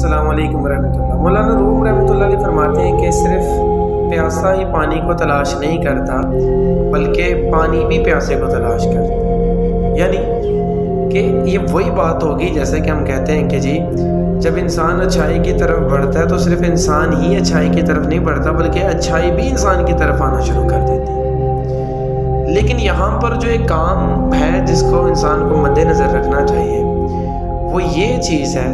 السلام علیکم ورحمۃ اللہ۔ مولانا روم رحمۃ اللہ علیہ فرماتے ہیں کہ صرف پیاسا ہی پانی کو تلاش نہیں کرتا بلکہ پانی بھی پیاسے کو تلاش کرتا ہے۔ یعنی کہ یہ وہی بات ہوگی جیسے کہ ہم کہتے ہیں کہ جی جب انسان اچھائی کی طرف بڑھتا ہے تو صرف انسان ہی اچھائی کی طرف نہیں بڑھتا بلکہ اچھائی بھی انسان کی طرف آنا شروع کر دیتی ہے۔ لیکن یہاں پر جو ایک کام ہے جس کو انسان کو مد نظر رکھنا چاہیے وہ یہ چیز ہے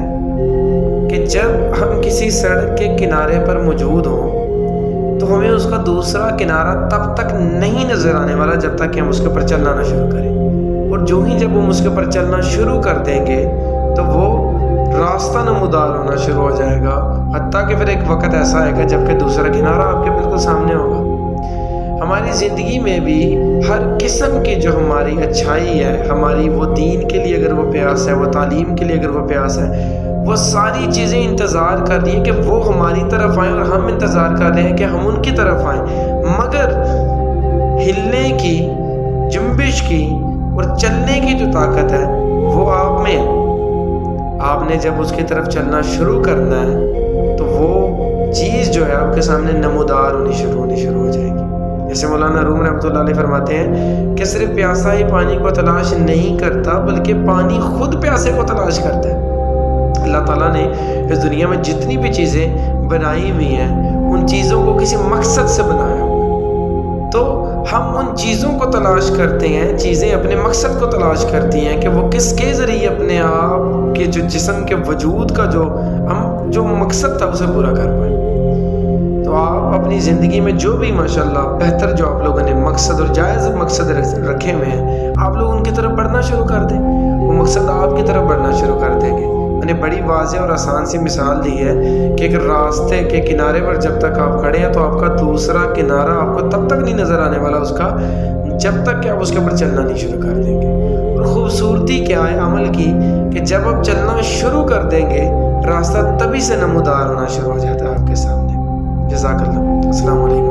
کہ جب ہم کسی سڑک کے کنارے پر موجود ہوں تو ہمیں اس کا دوسرا کنارہ تب تک نہیں نظر آنے والا جب تک کہ ہم اس کے اوپر چلنا نہ شروع کریں، اور جو ہی جب ہم اس کے اوپر چلنا شروع کر دیں گے تو وہ راستہ نمودار ہونا شروع ہو جائے گا، حتیٰ کہ پھر ایک وقت ایسا آئے گا جب کہ دوسرا کنارہ آپ کے بالکل سامنے ہوگا۔ ہماری زندگی میں بھی ہر قسم کی جو ہماری اچھائی ہے، ہماری وہ دین کے لیے اگر وہ پیاس ہے، وہ تعلیم کے لیے اگر وہ پیاس ہے، وہ ساری چیزیں انتظار کر رہی ہیں کہ وہ ہماری طرف آئیں، اور ہم انتظار کر رہے ہیں کہ ہم ان کی طرف آئیں، مگر ہلنے کی، جنبش کی اور چلنے کی جو طاقت ہے وہ آپ میں ہے۔ آپ نے جب اس کی طرف چلنا شروع کرنا ہے تو وہ چیز جو ہے آپ کے سامنے نمودار ہونی شروع ہو جائے گی۔ جیسے مولانا روم رحمۃ اللہ علیہ فرماتے ہیں کہ صرف پیاسا ہی پانی کو تلاش نہیں کرتا بلکہ پانی خود پیاسے کو تلاش کرتا ہے۔ اللہ تعالیٰ نے اس دنیا میں جتنی بھی چیزیں بنائی ہوئی ہیں ان چیزوں کو کسی مقصد سے بنایا ہوا ہے، تو ہم ان چیزوں کو تلاش کرتے ہیں، چیزیں اپنے مقصد کو تلاش کرتی ہیں کہ وہ کس کے ذریعے اپنے آپ کے جو جسم کے وجود کا جو مقصد تھا اسے پورا کر پائیں۔ تو آپ اپنی زندگی میں جو بھی ماشاءاللہ بہتر جو آپ لوگوں نے مقصد اور جائز مقصد رکھے ہوئے ہیں، آپ لوگ ان کی طرف بڑھنا شروع کر دیں، وہ مقصد آپ کی طرف بڑھنا شروع کر دیں گے۔ میں نے بڑی واضح اور آسان سی مثال دی ہے کہ ایک راستے کے کنارے پر جب تک آپ کھڑے ہیں تو آپ کا دوسرا کنارہ آپ کو تب تک نہیں نظر آنے والا اس کا جب تک کہ آپ اس کے اوپر چلنا نہیں شروع کر دیں گے۔ اور خوبصورتی کیا ہے عمل کی کہ جب آپ چلنا شروع کر دیں گے راستہ تبھی سے نمودار ہونا شروع ہو جاتا ہے آپ کے سامنے۔ جزاک اللہ۔ السلام علیکم۔